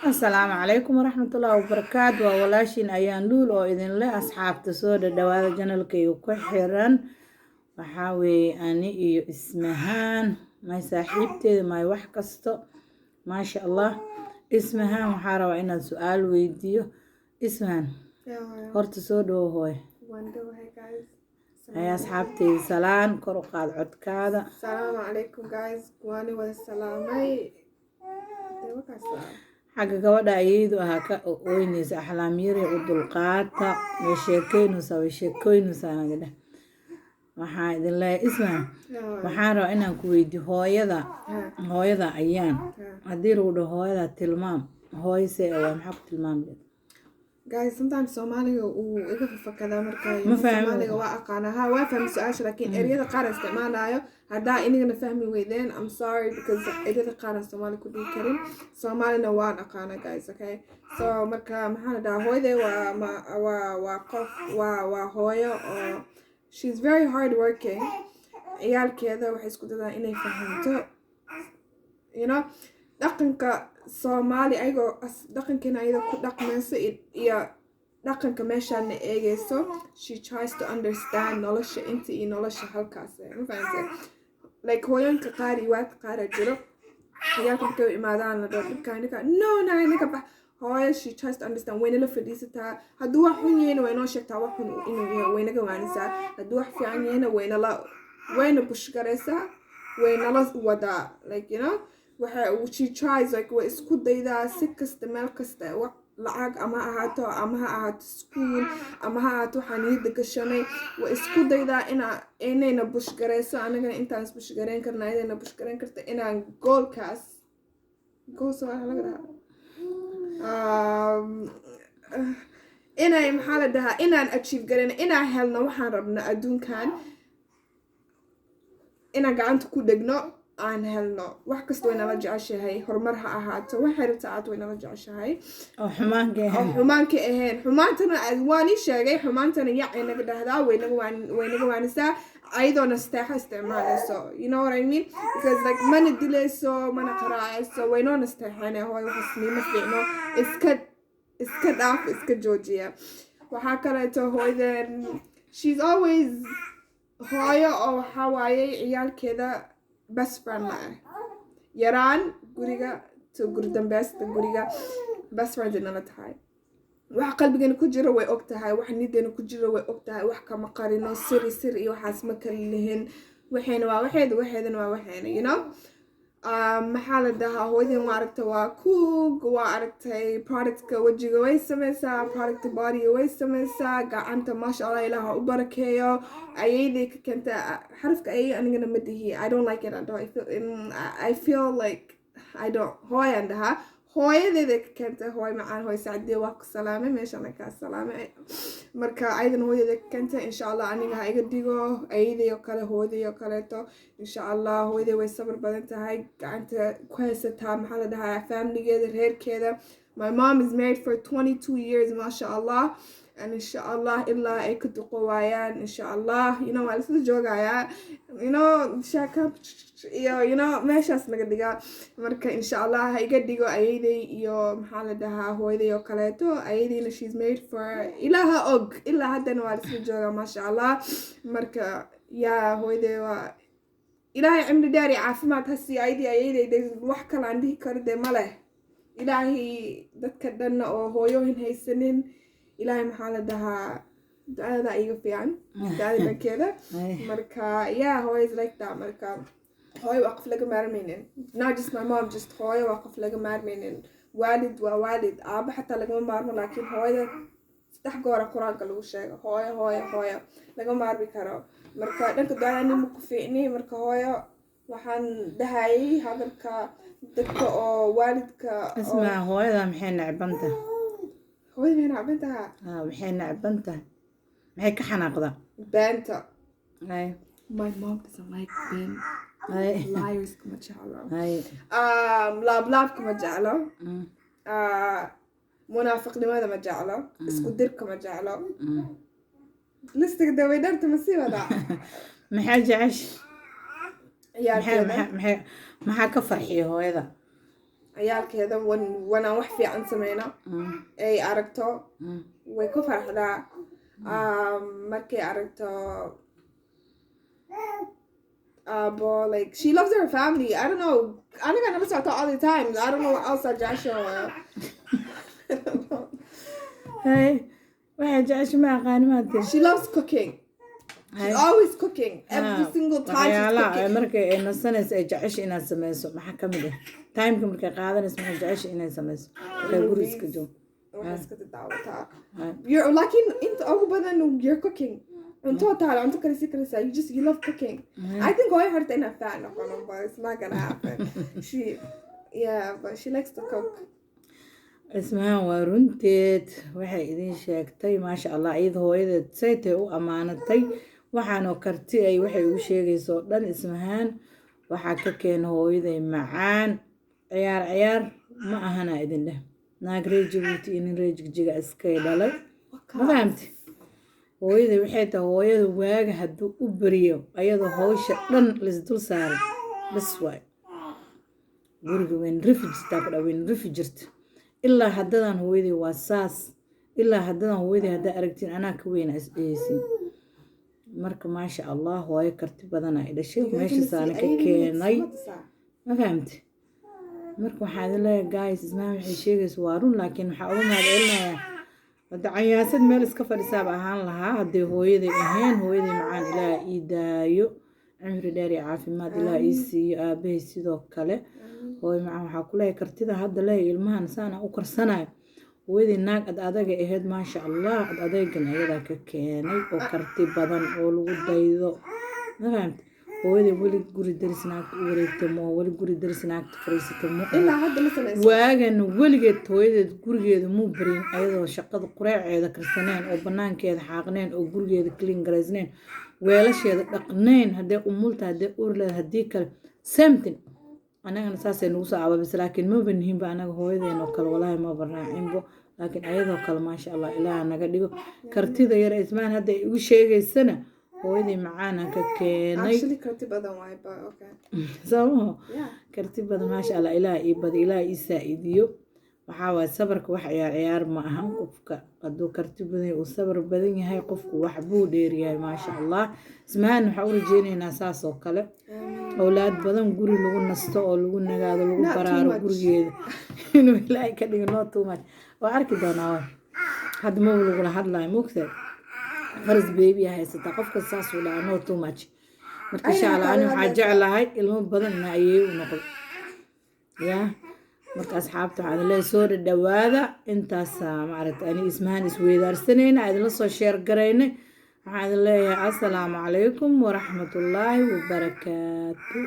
Asalaamu calaykum waraxmatullaahi wabarakaatu. Waa walaashiin Ayaan Luul oo idin leh asxaabta soo dhawaada janalkayga ku xiran. Waxaa weeye ani iyo Ismahan may saaxiibteeda may wax kasto. Maasha Allah. Ismahan waxaa rabaa inaan su-aal weydiiyo. Ismahan horta soo dhawo hooy. Ay asxaabteeda salaan kor u qaad codkaada. Assalamu alaikum guys. Kuwani wada salaamay. xagga gabadha ayaydu ahaa ka ooynaysa axlaam yari u dulqaata way sheekoynaysaa naga dheh waxaa idin leeyahay Ismahan waxaan rabaa inaan ku weydiiyo hooyada Ayaan haddii lagu dhaho hooyada tilmaam hooyase waa maxaa ku tilmaami Guys, sometimes Soomaaliga uu iga fakadaa markaa Ma fahmin. Soomaaliga waa aqaana ha waa fahmi su'aasha laakiin ereyada qaar aan isticmaalayo haddaa inagana fahmi weydeen I'm sorry because ereyada qaar aan Soomaali ku dhihi karin Soomaalina waan aqaana guys okay so marka maxaa la dhahaa hooyaday waa qof waa hooyo oo she's very hard working ciyaalkeeda waxay isku dadaan inay fahanto you know dhaqanka Soomaali ayagoo dhaqankeena ayada ku dhaqmayso iyo dhaqanka meeshaan eegayso she tries to understand nolosha inta iyo nolosha halkaas ma fahamtay like hooyanka qaar iyo waadka qaar jiro ciyaalka markay u imaadaan la dhaho dhibka no naga bax hooyo she tries to understand wayna la fadhiisataa hadduu wax xun yahayna way noo sheegtaa wax xun inuu yahay waynaga waanisaa hadduu wax fiican yahayna wayna bushgaraysaa wayna la wadaa like you know she tries like way isku daydaa si kasta meel kasta lacag ama ha ahaato school ama ha ahaato waxaan niyada gashanay way isku daydaa inayna bushgarayso anagana intaan bushgarayn karna inayna bushgarayn karta inaan goolkaas laga dhahaa inay maxaa la dhahaa inaan achieve garayno inaan helno waxaan rabno adduunkan inaan gacanta ku dhegno aan helno wax kasta way nala jeceshahay horumar ha ahaato waxay rabtaa aad way nala jeceshahay oo xumaanka ahayn xumaantana waan ii sheegay xumaantana yacay naga dhahdaa way naga waanisaa ayadoona nasteexo isticmaalayso you know what I mean because like mana dilayso mana qaraacayso waynoo nasteexanay hooy waxaas niima fiicno iska dhaaf iska joojiya waxaa kaleeto hooyden she's always hooyo oo waxaa waaye ciyaalkeeda best friend la yaraan guriga to guri dambeesta guriga best friend inala tahay wax qalbigeena ku jiro way og tahay wax niyadeena ku jiro way og tahay wax kama qarino sir iyo waxaas ma kala lihin waxayna waa waxeedana waa waxayna you know maxaa la dhahaa hooyadeen waa aragtay waa cook waa aragtay productka wajiga way samaysaa productka bodyga way samaysaa gacanta maasha Allah ilaaha u barakeeyo ayayday ka keenta xarafka ayay anigana ma dihi I don't like it I feel like I don't hooyan dhahaa hooyadeeda ka keenta hooy macaan hooy sacdiye waa ku salaamay meeshaan ka salaamay marka aydan hooyada ka keenta insha Allah aniga ha iga dhigo ayday oo kale hooyaday oo kaleeto insha Allah hooyaday way sabar badan tahay gacanta ku haysataa maxaa la dhahaa familygeeda reerkeeda my mom is married for 22 years masha Allah and insha Allah illa ay ka duqo waayaan insha Allah you know waa isla joogayaa you know shaka you know meeshaas naga dhiga marka insha Allah ha iga dhigo ayayday iyo maxaa la dhahaa hooyaday oo kaleeto ayaydayna she's made for ilaaha og ilaa haddana waa isla joogaa masha Allah marka yaa hooyaday waa ilaahay cimri dheer iyo caafimaad ha siiyo ayayday wax kale aan dhihi karo dee ma leh ilaahay dadka dhanna oo hooyooyin haysanin ilaahay maxaa la dhahaa ducada iga fiican ducada dhankeeda marka yeah hooyo is like that marka hooyo waa qof laga maarmaynin not just my mom just hooyo waa qof laga maarmaynin waalid waa waalid aaba xataa lagama maarmo laakiin hooyada 3 goor quraanka lagu sheego hooyo laga maarmi karo marka dhanka ducada nima ku fiicni marka hooyo waxaan dhahayay hadalka dadka oo waalidka Isma hooyada maxay nacbanta hooyada nacbanta waxay nacbanta maxay ka xanaaqda beenta ay my mom doesn't like being liars kuma jeclo ay laab kuma jeclo munaafiqnimada ma jeclo isku dirka ma jeclo listiga dawaydharta ma sii wadaa maxay jecesh ciyaalkeeda maxaa ka farxiyo hooyada ciyaalkeeda wanaan wax fiican sameyna ay aragto way ku farxdaa markay aragto like she loves her family. I don't know. I think I never saw her all the time. I don't know what else I just show her. Hey, waxay jeceshay ma aqaan maanta. She loves cooking. She's always cooking. Every single time she's cooking. markay ay nasanayso ay jeceshay inaad sameyso maxaa ka mid ah time-ka markay qaadanayso maxay jeceshay inay sameyso markay guri iska joogto you're like inta ugu badan you're cooking unto taala unto karisa you love cooking. I think I heard in a fan of one, but it's not gonna happen. But she likes to cook. Ismahan waa runteed waxay idin sheegtay maasha Allah iyada hooyadeed saytay u amaanatay waxaanoo karti ay waxay ugu sheegayso dhan Ismahan waxaa ka keen hooyaday macaan ciyaar ma ahana idin dheh naag reejibuuti in reejigjiga iska dhalay ma fahamti hooyaday waxay tahay hooyada waaga hadduu u bariyo ayadoo hawsha dhan lisdul saaray bas waay guriga weyn rifi jirta ilaa haddadan hooyaday waa saas ilaa haddadan hooyaday haddaa aragtiin anaa ka weyn isdhehaysin marka maasha Allah hooyo karti badan ay dhashay meesha saana ka keenay ma fahamti marka waxaad leeyahay guys Ismahan waxay sheegaysaa waa run laakiin waxa ugu mahadcelinayaa hadda cayaasad meel iska fadhisaab ahaan lahaa hadday hooyaday ahayn hooyaday macaan ilaaha ii daayo cimri dheer iyo caafimaad ilaaha ii siiyo aabahay sidoo kale hooyo macaan waxaa ku leeyahay kartida hadda leeyahay ilmahan saana u karsanayo hooyaday naag adaga ahayd maasha Allah adaygan ayadaa ka keenay oo karti badan oo lagu daydo ma fahamti hooyaday weli guri darisnaagta u wareegtamo weli guri darisnaagta fariisatamo ilaa hadda la samayso waagan weligeed hooyadeed gurigeeda muu barin ayadoo shaqada qureeceeda karsaneen oo banaankeeda xaaqneen oo gurigeeda clean garaysneen weelasheeda dhaqneen haddee umulta haddee urleed haddii kale something anagana saasay nagu soo ababis laakiin ma banihinba anaga hooyadeen oo kale walaahi ma barnaacinbo laakiin ayadoo kale maasha Allah ilaaha naga dhigo kartida yar Ismahan hadda ay ugu sheegaysana hooyaday macaana ka keenay karti badan waay ba okay soo karti badan maasha Allah ilaaha ii badi ilaaha ii saa'idiyo waxa waay sabarka wax ciyaar ma aha qofka hadduu karti badan uu sabar badan yahay qofku wax buu dheer yahay maasha Allah Ismahan waxa u rajeynaynaa saas oo kale awlaad badan guri lagu nasto oo lagu nagaado lagu baraaro gurigeeda inuu ilaahay ka dhigo no too much waa arki doonaa hadda ma lagu hadlayo moogtay faras baby haysata qofka saas u dhaca no too much marka insha Allah aan waxa jeclahay ilmo badan in ay u noqdo marka asxaabta waxaan leeyahay soo dhawaada intaas ma aragtay ani Ismahan isweydaarsanayna aad la soo share gareynay waxaan leeyahay assalaamu calaykum wa rahmatullaahi wa barakaatuh